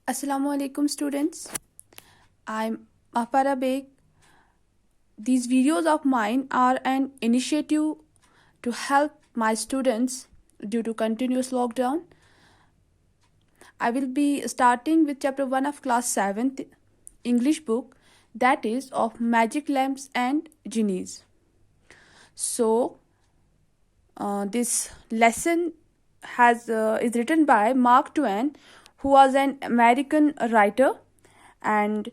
Assalamu alaikum students. I'm Mahpara Beg. These videos of mine are an initiative to help my students due to continuous lockdown. I will be starting with chapter 1 of class 7th English book, that is of magic lamps and genies. So this lesson is written by Mark Twain, who was an American writer, and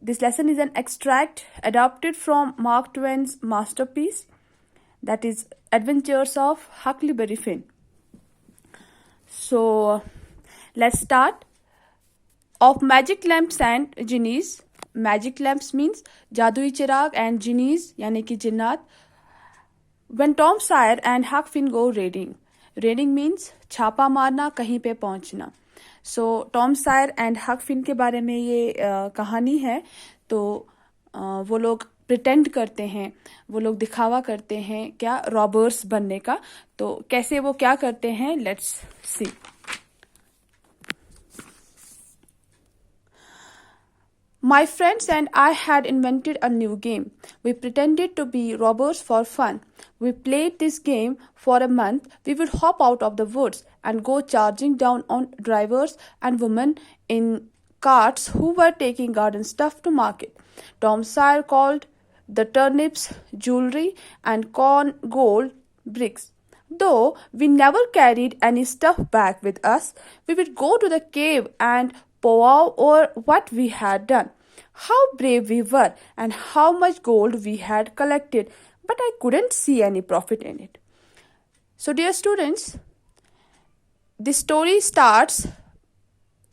this lesson is an extract adapted from Mark Twain's masterpiece, that is Adventures of Huckleberry Finn. So let's start. Of magic lamps and genies. Magic lamps means जादुई चिराग and genies यानी कि जिन्नात. When Tom Sawyer and Huck Finn go raiding. Raiding means छापा मारना, कहीं पे पहुंचना. सो Tom Sair and हक फिन के बारे में ये कहानी है. तो वो लोग प्रिटेंड करते हैं, वो लोग दिखावा करते हैं क्या, रॉबर्स बनने का. तो कैसे वो क्या करते हैं, let's see. My friends and I had invented a new game. We pretended to be robbers for fun. We played this game for a month. We would hop out of the woods and go charging down on drivers and women in carts who were taking garden stuff to market. Tom Sawyer called the turnips jewelry and corn gold bricks. Though we never carried any stuff back with us, we would go to the cave and powwow over what we had done, how brave we were, and how much gold we had collected, but I couldn't see any profit in it. So, dear students, this story starts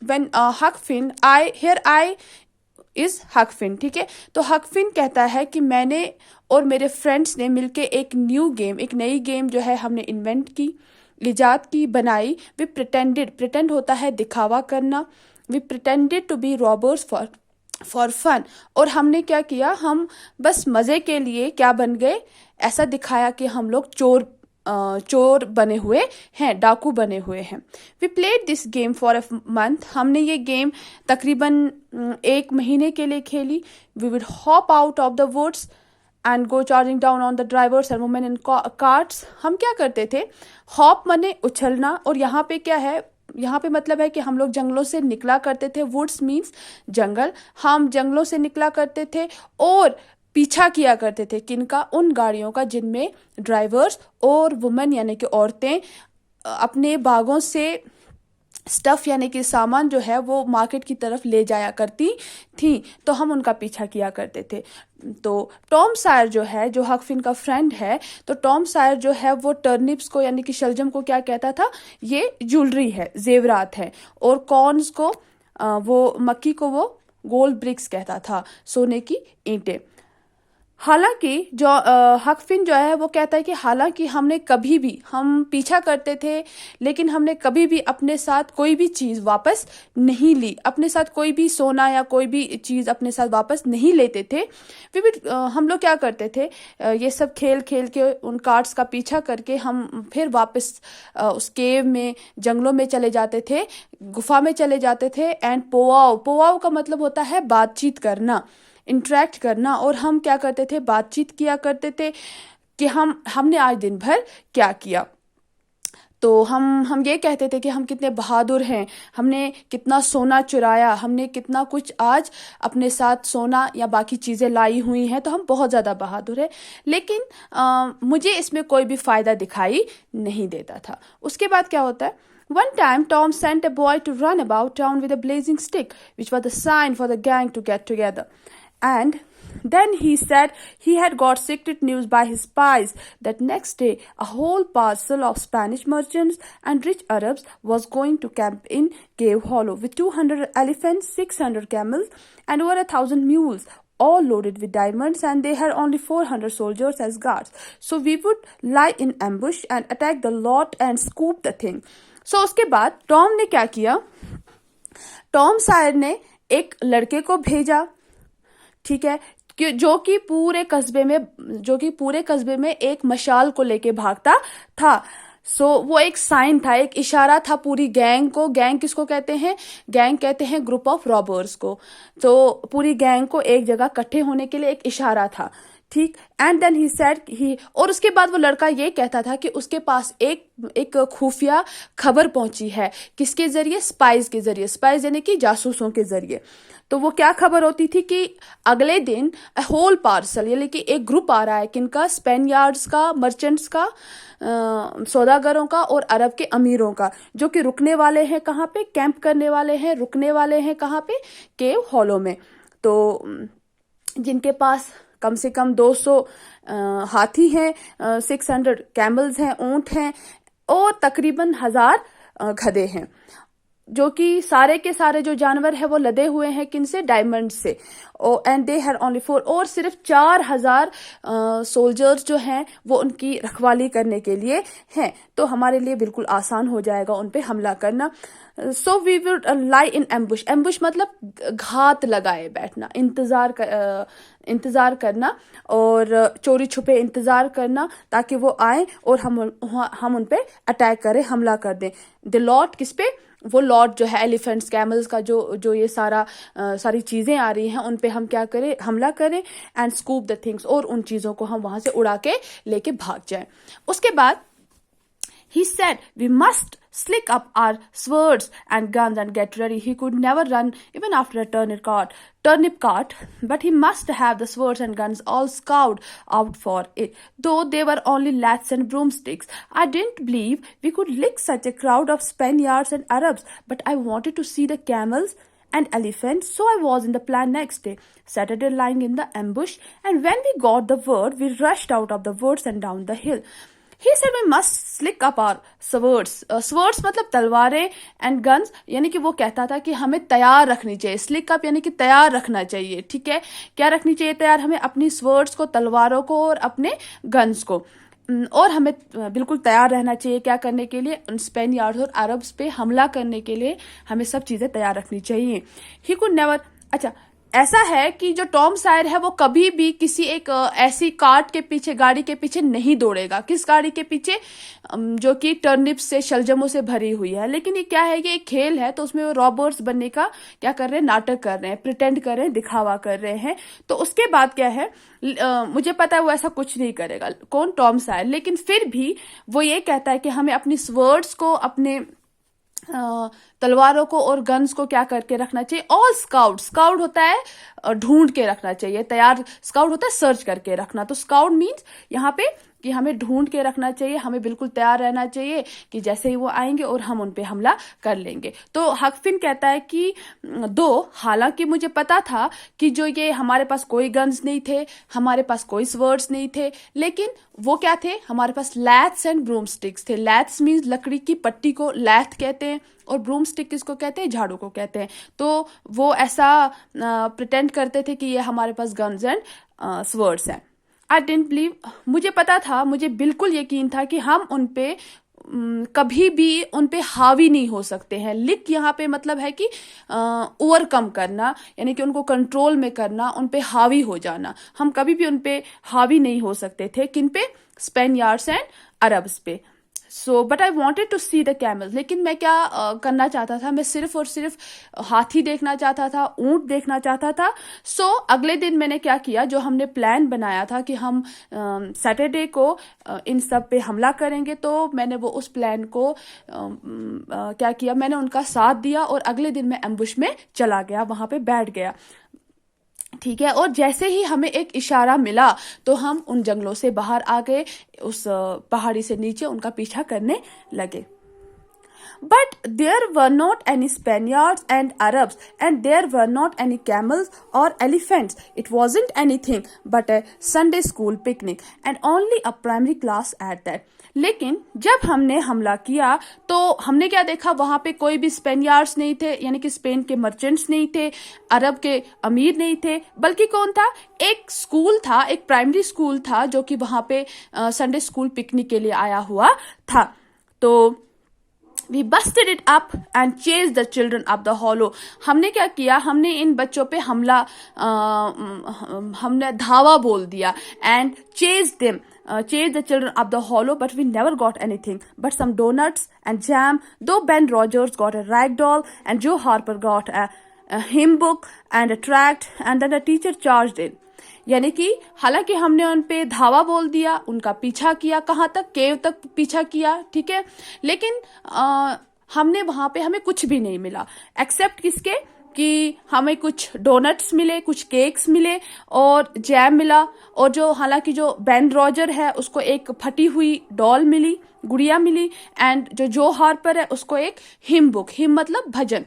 when Huck Finn, I is Huck Finn, ठीक है. तो Huck Finn कहता है कि मैंने और मेरे friends ने मिलके एक नई गेम जो है हमने इन्वेंट की, इजाद की, बनाई. वी प्रिटेंड होता है दिखावा करना. We pretended to be robbers for fun. और हमने क्या किया, हम बस मज़े के लिए क्या बन गए, ऐसा दिखाया कि हम लोग चोर बने हुए हैं, डाकू बने हुए हैं. We played this game for a month. हमने ये गेम तकरीबन 1 महीने के लिए खेली. We would hop out of the woods and go charging down on the drivers and women in carts. हम क्या करते थे, हॉप माने उछलना, और यहाँ पे क्या है, यहाँ पे मतलब है कि हम लोग जंगलों से निकला करते थे. वुड्स मीन्स जंगल. हम जंगलों से निकला करते थे और पीछा किया करते थे किनका, उन गाड़ियों का जिनमें ड्राइवर्स और वुमेन यानी कि औरतें अपने बागों से स्टफ यानी कि सामान जो है वो मार्केट की तरफ ले जाया करती थी. तो हम उनका पीछा किया करते थे. तो टॉम सायर जो है, जो हक फिन का फ्रेंड है, तो टॉम सायर जो है वो टर्निप्स को यानी कि शलजम को क्या कहता था, ये ज्वेलरी है, जेवरात है. और कॉर्न्स को वो मक्की को वो गोल्ड ब्रिक्स कहता था, सोने की ईंटें. हालांकि जो हक फिन जो है वो कहता है कि हालांकि हम पीछा करते थे, लेकिन हमने कभी भी अपने साथ कोई भी चीज़ वापस नहीं ली. अपने साथ कोई भी सोना या कोई भी चीज़ अपने साथ वापस नहीं लेते थे. हम लोग क्या करते थे, ये सब खेल खेल के उन कार्ड्स का पीछा करके हम फिर वापस उस केव में, जंगलों में चले जाते थे, गुफा में चले जाते थे. एंड पोवाव का मतलब होता है बातचीत करना, इंटरेक्ट करना. और हम क्या करते थे, बातचीत किया करते थे कि हमने आज दिन भर क्या किया. तो हम ये कहते थे कि हम कितने बहादुर हैं, हमने कितना सोना चुराया, हमने कितना कुछ आज अपने साथ सोना या बाकी चीज़ें लाई हुई हैं, तो हम बहुत ज़्यादा बहादुर हैं. लेकिन मुझे इसमें कोई भी फ़ायदा दिखाई नहीं देता था. उसके बाद क्या होता है, One time, Tom sent a boy to run about town with a blazing stick, which was the sign for the gang to get together. And then he said he had got secret news by his spies that next day a whole parcel of Spanish merchants and rich Arabs was going to camp in Cave Hollow with 200 elephants, 600 camels, and over 1,000 mules, all loaded with diamonds, and they had only 400 soldiers as guards. So we would lie in ambush and attack the lot and scoop the thing. So उसके बाद Tom ने क्या किया, Tom Sawyer ने एक लड़के को भेजा, ठीक है, जो कि पूरे कस्बे में एक मशाल को लेके भागता था. वो एक साइन था, एक इशारा था पूरी गैंग को। गैंग किसको कहते हैं? गैंग कहते हैं ग्रुप ऑफ रॉबर्स को। तो पूरी गैंग को एक जगह इकट्ठे होने के लिए एक इशारा था, ठीक। And then he said he, और उसके बाद वो लड़का ये कहता था कि उसके पास एक खुफिया खबर पहुंची है। किसके जरिए? स्पाइस के जरिए। स्पाइस यानी कि जासूसों के जरिए। तो वो क्या खबर होती थी कि अगले दिन होल पार्सल यानी कि एक ग्रुप आ रहा है, किनका? स्पेनियार्ड्स का, मर्चेंट्स का, सौदागरों का और अरब के अमीरों का, जो कि रुकने वाले हैं कहाँ पे? कैंप करने वाले हैं, रुकने वाले हैं कहाँ पे? केव हॉलो में। तो जिनके पास कम से कम 200 हाथी हैं, 600 कैमल्स हैं, ऊंट हैं, और तकरीबन 1000 गधे हैं, जो कि सारे के सारे जो जानवर है वो लदे हुए हैं किनसे? डायमंड से। एंड दे हैड ओनली 4, और सिर्फ 4000 सोल्जर्स जो हैं वो उनकी रखवाली करने के लिए हैं। तो हमारे लिए बिल्कुल आसान हो जाएगा उन पे हमला करना। So we would lie in ambush. Ambush मतलब घात लगाए बैठना, इंतजार करना, और चोरी छुपे इंतजार करना, ताकि वो आए और हम उन पे अटैक करें, हमला कर दें। द लॉट किस पे? वो लॉट जो है एलिफेंट्स, कैमल्स का जो ये सारी चीजें आ रही हैं उन पे हम क्या करें? हमला करें। एंड स्कूप द थिंग्स, और उन चीजों को हम वहां से उड़ा के लेके भाग जाएं। उसके बाद he said we must slick up our swords and guns and get ready. He could never run even after a turnip cart, but he must have the swords and guns all scoured out for it, though they were only laths and broomsticks. I didn't believe we could lick such a crowd of Spaniards and Arabs, but I wanted to see the camels and elephants, so I was in the plan next day. Saturday lying in the ambush, and when we got the word, we rushed out of the woods and down the hill. He said we must slick up our swords. Swords मतलब तलवारें, and guns यानी कि वो कहता था कि हमें तैयार रखनी चाहिए। स्लिक अप यानी कि तैयार रखना चाहिए, ठीक है। क्या रखनी चाहिए तैयार? हमें अपनी स्वर्ड्स को, तलवारों को, और अपने गन्स को, और हमें बिल्कुल तैयार रहना चाहिए। क्या करने के लिए? स्पेनियार्ड्स और अरब्स पे हमला करने के लिए हमें सब चीजें तैयार रखनी चाहिए। ही कुड नेवर, अच्छा ऐसा है कि जो टॉम सायर है वो कभी भी किसी एक ऐसी कार्ट के पीछे, गाड़ी के पीछे नहीं दौड़ेगा। किस गाड़ी के पीछे? जो कि टर्निप्स से, शलजमों से भरी हुई है। लेकिन ये क्या है? ये एक खेल है, तो उसमें वो रॉबर्स बनने का क्या कर रहे हैं? नाटक कर रहे हैं, प्रिटेंड कर रहे हैं, दिखावा कर रहे हैं। तो उसके बाद क्या है? मुझे पता है वो ऐसा कुछ नहीं करेगा। कौन? टॉम सायर। लेकिन फिर भी वो ये कहता है कि हमें अपनी स्वर्ड्स को, अपने तलवारों को और गन्स को क्या करके रखना चाहिए? All scout. स्काउट होता है ढूंढ के रखना चाहिए, तैयार। स्काउट होता है सर्च करके रखना। तो स्काउट मीन्स यहाँ पे कि हमें ढूंढ के रखना चाहिए, हमें बिल्कुल तैयार रहना चाहिए कि जैसे ही वो आएंगे और हम उन पे हमला कर लेंगे। तो हकफिन कहता है कि हालांकि मुझे पता था कि जो ये हमारे पास कोई गन्स नहीं थे, हमारे पास कोई स्वर्ड्स नहीं थे, लेकिन वो क्या थे? हमारे पास लैथ्स एंड ब्रूम स्टिक्स थे। लैथ्स मीन्स लकड़ी की पट्टी को लैथ कहते हैं, और ब्रूम स्टिक किसको कहते हैं? झाड़ू को कहते हैं। तो वो ऐसा प्रिटेंड करते थे कि ये हमारे पास गन्स एंड स्वर्ड्स हैं। आई डिडंट बिलीव, मुझे पता था, मुझे बिल्कुल यकीन था कि हम उन पे कभी भी उन पे हावी नहीं हो सकते हैं। लिक यहाँ पे मतलब है कि ओवरकम करना, यानी कि उनको कंट्रोल में करना, उन पे हावी हो जाना। हम कभी भी उन पे हावी नहीं हो सकते थे। किन पे? स्पेनियार्ड्स एंड अरब्स पे। So but I wanted to see the camels. लेकिन मैं क्या करना चाहता था? मैं सिर्फ और सिर्फ हाथी देखना चाहता था, ऊंट देखना चाहता था। सो अगले दिन मैंने क्या किया? जो हमने प्लान बनाया था कि हम सैटरडे को इन सब पे हमला करेंगे, तो मैंने वो उस प्लान को क्या किया? मैंने उनका साथ दिया, और अगले दिन मैं एम्बुश में चला गया, वहां पे बैठ गया, ठीक है। और जैसे ही हमें एक इशारा मिला तो हम उन जंगलों से बाहर आ गए, उस पहाड़ी से नीचे उनका पीछा करने लगे। But there were not any Spaniards and Arabs, and there were not any camels or elephants. It wasn't anything but a Sunday school picnic, and only a primary class at that. लेकिन जब हमने हमला किया तो हमने क्या देखा? वहां पे कोई भी स्पेनियार्ड्स नहीं थे, यानी कि स्पेन के मर्चेंट्स नहीं थे, अरब के अमीर नहीं थे, बल्कि कौन था? एक स्कूल था, एक प्राइमरी स्कूल था, जो कि वहां पे संडे स्कूल पिकनिक के लिए आया हुआ था। तो We busted it up and chased the children up the hollow. हमने क्या किया, हमने इन बच्चों पे हमने धावा बोल दिया and chased them. Chased the children up the hollow, but we never got anything but some donuts and jam. Though Ben Rogers got a rag doll and Joe Harper got a hymn book and a tract, and then the teacher charged in. यानी कि हालांकि हमने उन पे धावा बोल दिया, उनका पीछा किया, कहाँ तक, केव तक पीछा किया, ठीक है, लेकिन हमने वहां पे हमें कुछ भी नहीं मिला एक्सेप्ट किसके, कि हमें कुछ डोनट्स मिले, कुछ केक्स मिले और जैम मिला, और जो हालांकि जो बेन रॉजर है उसको एक फटी हुई डॉल मिली, गुड़िया मिली, एंड जो हार्पर है उसको एक हिम बुक, हिम मतलब भजन,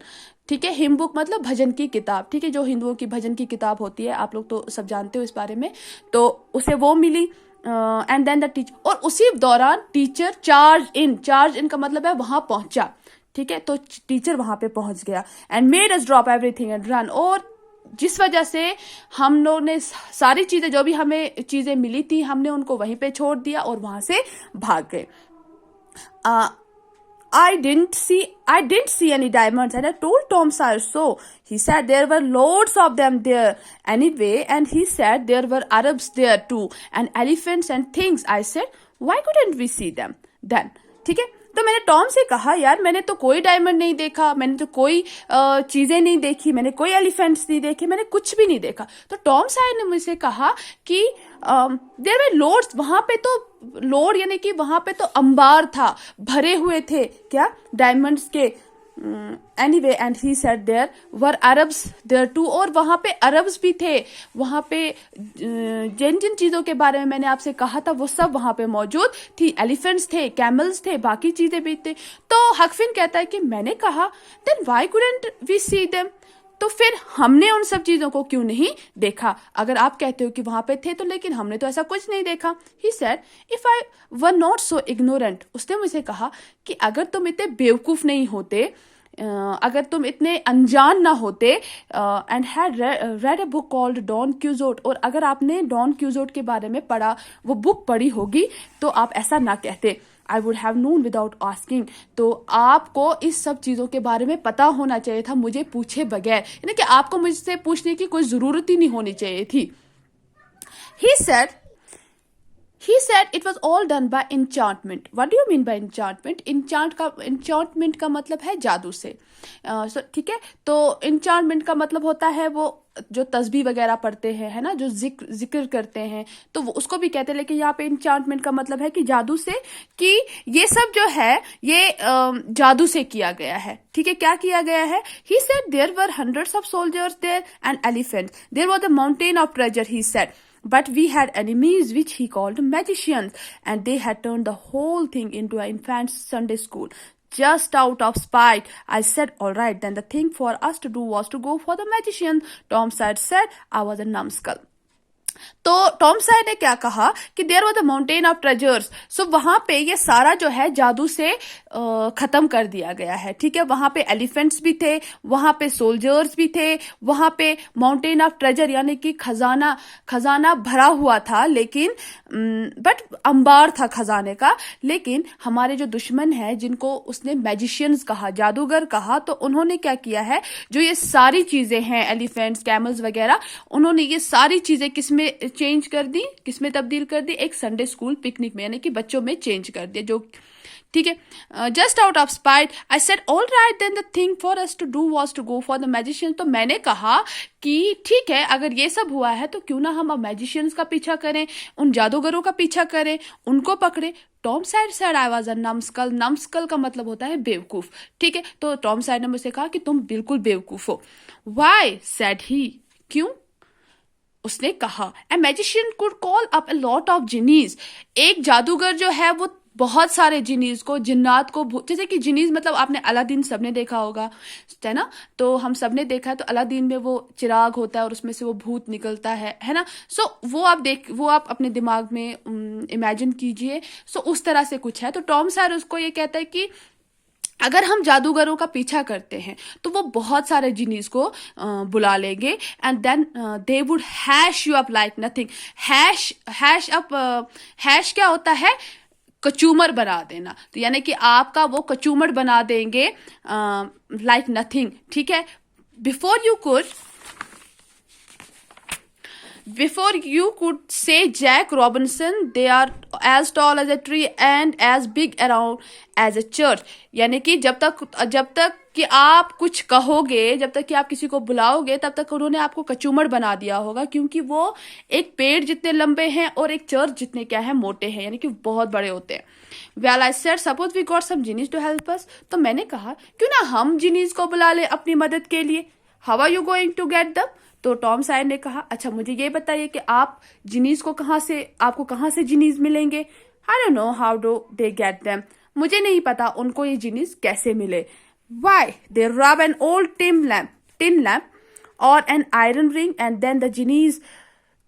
ठीक है, हिम बुक मतलब भजन की किताब, ठीक है, जो हिंदुओं की भजन की किताब होती है, आप लोग तो सब जानते हो इस बारे में, तो उसे वो मिली। एंड देन द टीचर, और उसी दौरान टीचर चार्ज इन का मतलब है वहां पहुंचा, ठीक है, तो टीचर वहां पे पहुंच गया and made us drop everything and run, और जिस वजह से हम लोग ने सारी चीजें, जो भी हमें चीजें मिली थी, हमने उनको वहीं पे छोड़ दिया और वहां से भाग गए। I didn't see any diamonds, and I told Tom Sawyer so. He said there were loads of them there anyway, and he said there were Arabs there too, and elephants and things. I said, why couldn't we see them then? ठीक है, तो मैंने Tom से कहा, यार मैंने तो कोई डायमंड नहीं देखा, मैंने तो कोई चीजें नहीं देखी, मैंने कोई एलिफेंट्स नहीं देखे, मैंने कुछ भी नहीं देखा। तो टॉम सायर ने मुझसे कहा कि देयर वर लोड्स, वहां पे तो लोड यानी कि वहां पे तो अंबार था, भरे हुए थे क्या, डायमंड्स के। Anyway, and he said there were Arabs there too, और वहां पे अरब्स भी थे, वहां पे जिन जिन चीजों के बारे में मैंने आपसे कहा था वो सब वहां पे मौजूद थी, एलिफेंट्स थे, कैमल्स थे, बाकी चीजें भी थे। तो हकफिन कहता है कि मैंने कहा then why couldn't we see them, तो फिर हमने उन सब चीजों को क्यों नहीं देखा, अगर आप कहते हो कि वहां पे थे तो, लेकिन हमने तो ऐसा कुछ नहीं देखा। He said if I were not so ignorant, उसने मुझे कहा कि अगर तुम इतने बेवकूफ नहीं होते, अगर तुम इतने अनजान ना होते, and had read a book called Don Quixote, और अगर आपने डॉन क्यूजोट के बारे में पढ़ा, वो बुक पढ़ी होगी, तो आप ऐसा ना कहते। I would have known without asking, तो आपको इस सब चीजों के बारे में पता होना चाहिए था मुझे पूछे बगैर, यानी कि आपको मुझसे पूछने की कोई जरूरत ही नहीं होनी चाहिए थी। He said it was all done by enchantment. What do you mean by enchantment? Enchantment का मतलब है जादू से। ठीक है, तो enchantment का मतलब होता है वो जो तस्बीह वगैरह पढ़ते हैं, है ना, जो जिक्र करते हैं, तो वो उसको भी कहते हैं, लेकिन यहाँ पे enchantment का मतलब है कि जादू से, कि ये सब जो है ये जादू से किया गया है। ठीक है, क्या किया गया है? He said there were hundreds of soldiers there and elephants. There was a mountain of treasure, he said. But we had enemies which he called magicians, and they had turned the whole thing into an infant's Sunday school. Just out of spite, I said, all right, then the thing for us to do was to go for the magician. Tom Sawyer said I was a numbskull. तो Tom Sawyer ने क्या कहा कि there was a mountain of treasures, so वहां पे ये सारा जो है जादू से खत्म कर दिया गया है। ठीक है, वहां पे एलिफेंट्स भी थे, वहां पे सोल्जर्स भी थे, वहां पे माउंटेन ऑफ ट्रेजर यानी कि खजाना भरा हुआ था, लेकिन बट अंबार था खजाने का। लेकिन हमारे जो दुश्मन है, जिनको उसने मैजिशियंस कहा, जादूगर कहा, तो उन्होंने क्या किया है, जो ये सारी चीजें हैं, एलिफेंट्स, कैमल्स वगैरह, उन्होंने ये सारी चीजें किसमें चेंज कर दी, किसमें तब्दील कर दी? एक संडे स्कूल पिकनिक में, यानी कि बच्चों में चेंज कर दिया। जो ठीक है, just out of spite I said all right then the thing for us to do was to go for the magician. तो मैंने कहा कि ठीक है, अगर ये सब हुआ है तो क्यों ना हम अब मैजिशियंस का पीछा करें, उन जादूगरों का पीछा करें, उनको पकड़े। Tom Sawyer said I was a numbskull. Numbskull का मतलब होता है बेवकूफ। ठीक है, तो टॉम सायर ने मुझसे कहा कि तुम बिल्कुल बेवकूफ हो। व्हाई सेड ही, क्यों? उसने कहा a magician could call up a lot of genies. एक जादूगर जो है वो बहुत सारे जिनीज को, जिन्नात को, जैसे कि जिनीज मतलब आपने अलादीन सबने देखा होगा, है ना, तो हम सबने देखा है, तो अलादीन में वो चिराग होता है और उसमें से वो भूत निकलता है ना। सो वो आप अपने दिमाग में इमेजिन कीजिए। सो उस तरह से कुछ है। तो टॉम सायर उसको ये कहता है कि अगर हम जादूगरों का पीछा करते हैं तो वो बहुत सारे जिनीज को बुला लेंगे, and then they would hash you up like nothing. Hash क्या होता है? कचूमर बना देना, तो यानी कि आपका वो कचूमर बना देंगे लाइक नथिंग, ठीक है। Before you could say Jack Robinson, they are as tall as a tree and as big around as a church। यानी कि जब तक कि आप कुछ कहोगे, जब तक कि आप किसी को बुलाओगे, तब तक उन्होंने आपको कचूमर बना दिया होगा, क्योंकि वो एक पेड़ जितने लंबे हैं और एक चर्च जितने क्या है मोटे हैं, यानी कि बहुत बड़े होते हैं। Well, I said, suppose we got some genies to help us। तो मैंने कहा क्यों ना हम जीनीस को बुला ले अपनी मदद के लिए। How are you going to get them? तो टॉम सायर ने कहा, अच्छा मुझे ये बताइए कि आपको कहाँ से जीनीस मिलेंगे। I don't know how do they get them. मुझे नहीं पता उनको ये जीनीस कैसे मिले। वाई दे रब an old tin lamp or an iron ring, and then the genies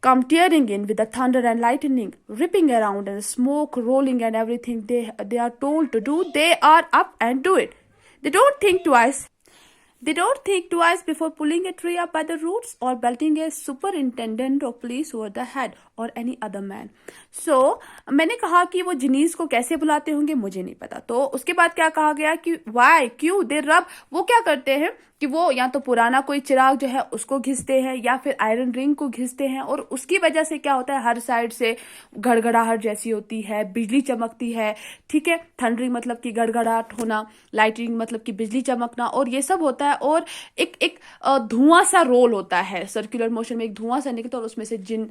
come tearing in with the thunder and lightning, ripping around and smoke rolling and everything they are told to do, they are up and do it. They don't think twice. They don't think twice before pulling a tree up by the roots or belting a superintendent of police over the head or any other man. So मैंने कहा कि वो जिनीस को कैसे बुलाते होंगे, मुझे नहीं पता। तो उसके बाद क्या कहा गया कि why, क्यों, दे रब, वो क्या करते हैं कि वो या तो पुराना कोई चिराग जो है उसको घिसते हैं या फिर आयरन रिंग को घिसते हैं, और उसकी वजह से क्या होता है, हर साइड से गड़गड़ाहट जैसी होती है, बिजली चमकती है, ठीक है। थंडरिंग मतलब कि गड़गड़ाहट होना, लाइटिंग मतलब कि बिजली चमकना, और ये सब होता है। और एक धुआं सा रोल होता है, सर्कुलर मोशन में एक धुआं सा निकलता है और उसमें से जिन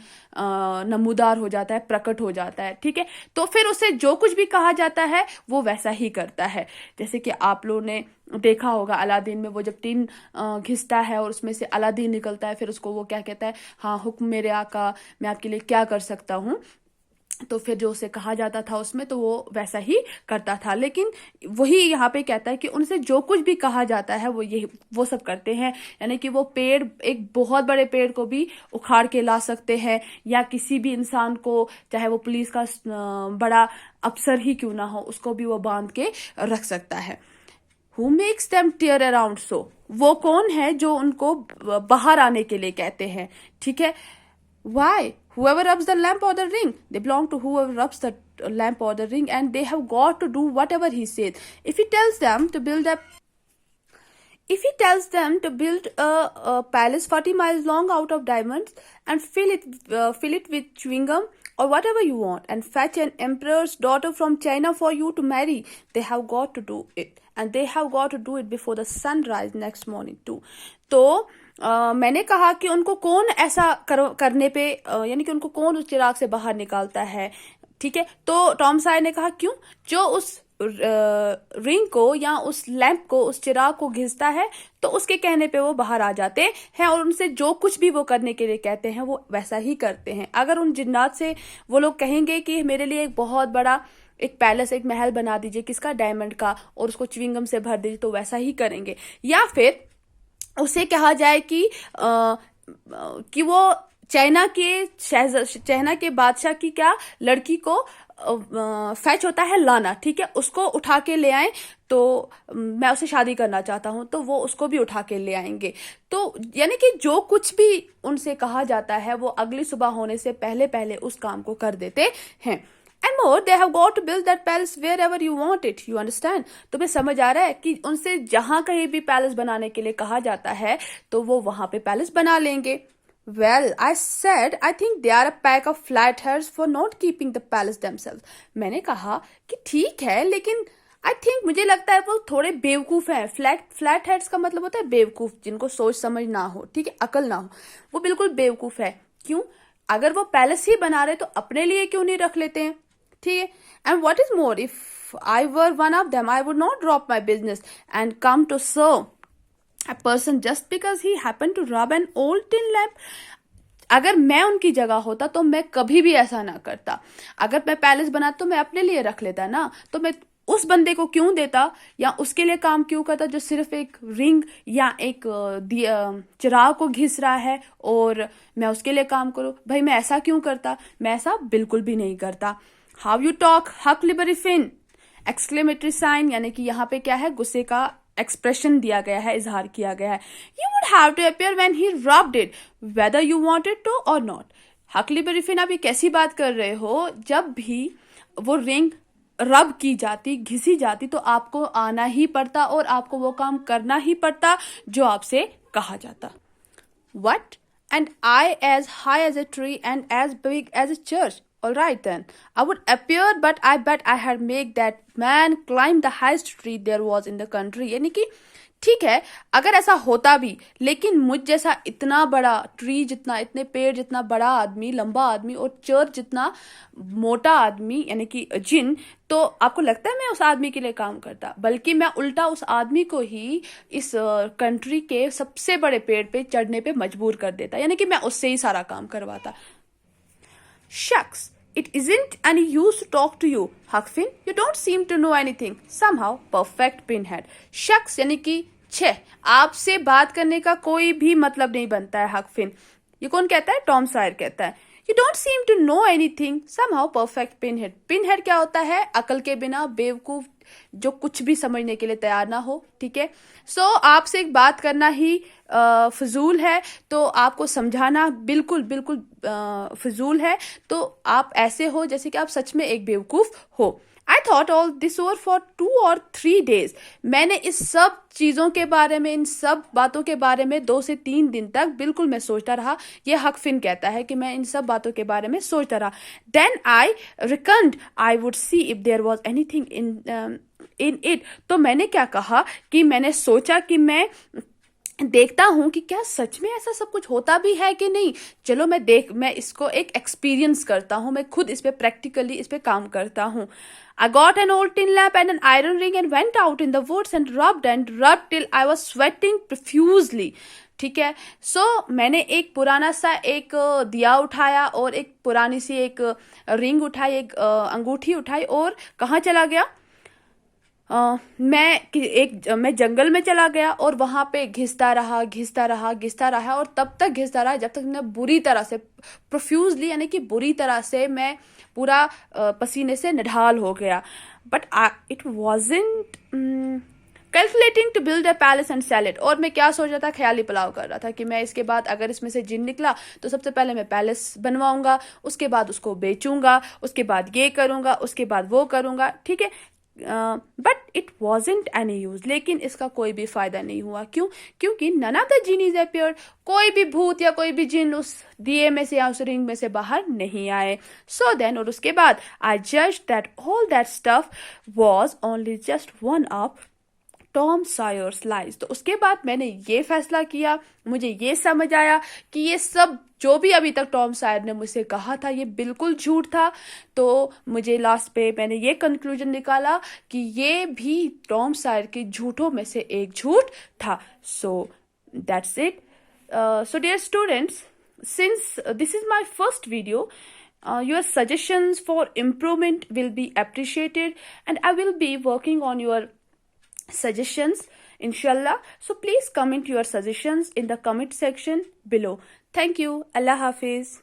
नमूदार हो जाता है, प्रकट हो जाता है, ठीक है। तो फिर उसे जो कुछ भी कहा जाता है वो वैसा ही करता है। जैसे कि आप लोगों ने देखा होगा अलादीन में, वो जब टीन घिसता है और उसमें से अलादीन निकलता है, फिर उसको वो क्या कहता है, हाँ हुक्म मेरे आका, मैं आपके लिए क्या कर सकता हूँ। तो फिर जो उसे कहा जाता था उसमें, तो वो वैसा ही करता था। लेकिन वही यहाँ पे कहता है कि उनसे जो कुछ भी कहा जाता है वो सब करते हैं। यानी कि वो पेड़, एक बहुत बड़े पेड़ को भी उखाड़ के ला सकते हैं, या किसी भी इंसान को, चाहे वो पुलिस का बड़ा अफसर ही क्यों ना हो, उसको भी वो बांध के रख सकता है। Who makes them tear around so? वो कौन है जो उनको बाहर आने के लिए कहते हैं, ठीक है। Why? Whoever rubs the lamp or the ring, they belong to whoever rubs the lamp or the ring, and they have got to do whatever he says. If he tells them to build a palace 40 miles long out of diamonds and fill it with chewing gum or whatever you want, and fetch an emperor's daughter from China for you to marry, they have got to do it, and they have got to do it before the sunrise next morning too. तो मैंने कहा कि उनको कौन ऐसा करने पे, यानी कि उनको कौन उस चिराग से बाहर निकालता है, ठीक है। तो टॉम सायर ने कहा क्यों, जो उस रिंग को या उस लैंप को, उस चिराग को घिसता है, तो उसके कहने पे वो बाहर आ जाते हैं, और उनसे जो कुछ भी वो करने के लिए कहते हैं वो वैसा ही करते हैं। अगर उन जिन्नात से वो लोग कहेंगे कि मेरे लिए एक बहुत बड़ा एक पैलेस, एक महल बना दीजिए, किसका, डायमंड का, और उसको च्युइंगम से भर दीजिए, तो वैसा ही करेंगे। या फिर उसे कहा जाए कि वो चाइना के बादशाह की क्या लड़की को फैच होता है लाना, ठीक है, उसको उठा के ले आए, तो मैं उससे शादी करना चाहता हूं, तो वो उसको भी उठा के ले आएंगे। तो यानी कि जो कुछ भी उनसे कहा जाता है वो अगली सुबह होने से पहले पहले उस काम को कर देते हैं। And more, they have got to build that palace wherever you want it. You understand? तुम्हें समझ आ रहा है कि उनसे जहां कहीं भी पैलेस बनाने के लिए कहा जाता है तो वो वहां पे पैलेस बना लेंगे। Well, I said, I think they are a pack of flatheads for not keeping the palace themselves. मैंने कहा कि ठीक है, लेकिन आई थिंक, मुझे लगता है वो थोड़े बेवकूफ हैं। फ्लैट हेड्स का मतलब होता है बेवकूफ, जिनको सोच समझ ना हो, ठीक है, अकल ना हो, वो बिल्कुल बेवकूफ है। क्यों? अगर वो पैलेस ही बना रहे तो अपने लिए क्यों नहीं रख लेते हैं, ठीक है। And what is more, if I were one of them I would not drop my business and come to serve a person just because he happened to rub an old tin lamp. अगर मैं उनकी जगह होता तो मैं कभी भी ऐसा ना करता। अगर मैं पैलेस बनाता तो मैं अपने लिए रख लेता ना, तो मैं उस बंदे को क्यों देता या उसके लिए काम क्यों करता जो सिर्फ एक रिंग या एक चिराग को घिस रहा है और मैं उसके लिए काम करूं। भाई मैं ऐसा क्यों करता, मैं ऐसा बिल्कुल भी नहीं करता। हाउ यू टॉक हक लिबरिफिन, एक्सक्लेमेटरी साइन, यानी कि यहाँ पे क्या है, गुस्से का एक्सप्रेशन दिया गया है, इजहार किया गया है। You would have to appear when he rubbed it whether you wanted to or not. Huck लिबरिफिन, आप ये कैसी बात कर रहे हो, जब भी वो रिंग रब की जाती, घिसी जाती, तो आपको आना ही पड़ता और आपको वो काम करना ही पड़ता जो आपसे कहा जाता. What? And I as high as a tree and as big as a church. All right then. I would appear, but I bet I had make that man climb the highest tree there was in the country. यानी कि ठीक है, अगर ऐसा होता भी, लेकिन मुझ जैसा इतना बड़ा ट्री जितना, इतने पेड़ जितना बड़ा आदमी, लंबा आदमी, और चर्च जितना मोटा आदमी यानी कि जिन, तो आपको लगता है मैं उस आदमी के लिए काम करता? बल्कि मैं उल्टा उस आदमी को ही इस कंट्री के सबसे बड़े पेड़ पे चढ़ने पे मजबूर कर देता, यानी कि मैं उससे ही सारा काम करवाता. Shucks, it isn't any use to talk to you, Huckfin. You don't seem to know anything. Somehow, perfect pinhead. Shucks यानी कि छे, आपसे बात करने का कोई भी मतलब नहीं बनता है, हकफिन. ये कौन कहता है? टॉम सायर कहता है. You don't seem to know anything. Somehow, perfect pinhead. Pinhead क्या होता है? अकल के बिना बेवकूफ, जो कुछ भी समझने के लिए तैयार ना हो. ठीक है. सो आपसे एक बात करना ही फजूल है, तो आपको समझाना बिल्कुल बिल्कुल फजूल है. तो आप ऐसे हो जैसे कि आप सच में एक बेवकूफ हो. I thought all this over for 2 or 3 days. मैंने इस सब चीज़ों के बारे में, इन सब बातों के बारे में 2 से 3 दिन तक बिल्कुल मैं सोचता रहा. ये हकफिन कहता है कि मैं इन सब बातों के बारे में सोचता रहा. Then I reckoned I would see if there was anything in it. तो मैंने क्या कहा कि मैंने सोचा कि मैं देखता हूं कि क्या सच में ऐसा सब कुछ होता भी है कि नहीं. चलो मैं इसको एक एक्सपीरियंस करता हूं, मैं खुद इस पे प्रैक्टिकली इस पे काम करता हूं. I got an old tin lamp and an iron ring and went out in the woods and rubbed till I was sweating profusely. ठीक है. सो मैंने एक पुराना सा एक दिया उठाया और एक पुरानी सी एक रिंग उठाई, एक अंगूठी उठाई, और कहाँ चला गया? मैं जंगल में चला गया और वहां पे घिसता रहा और तब तक घिसता रहा जब तक मैं बुरी तरह से प्रोफ्यूजली यानी कि बुरी तरह से मैं पूरा पसीने से निढाल हो गया. But it wasn't calculating to build a palace and sell it. और मैं क्या सोच रहा था? ख्याली पुलाव कर रहा था कि मैं इसके बाद अगर इसमें से जिन निकला तो सबसे पहले मैं पैलेस बनवाऊंगा, उसके बाद उसको बेचूंगा, उसके बाद ये करूंगा, उसके बाद वो करूंगा. ठीक है. But it wasn't any use. लेकिन इसका कोई भी फायदा नहीं हुआ. क्यों? क्योंकि नन ऑफ द जीनीज अपीयर्ड. कोई भी भूत या कोई भी जिन उस दिए में से या उस रिंग में से बाहर नहीं आए. सो देन, और उसके बाद आई जज that all that stuff was only just one of Tom सायर्स lies. तो उसके बाद मैंने ये फैसला किया, मुझे ये समझ आया कि ये सब जो भी अभी तक टॉम सायर ने मुझसे कहा था ये बिल्कुल झूठ था. तो मुझे लास्ट पे मैंने ये कंक्लूजन निकाला कि ये भी टॉम सायर के झूठों में से एक झूठ था. So that's it. So dear students, since this is my first video, your suggestions for improvement will be appreciated and I will be working on your suggestions inshallah. So please comment your suggestions in the comment section below. Thank you. Allah Hafiz.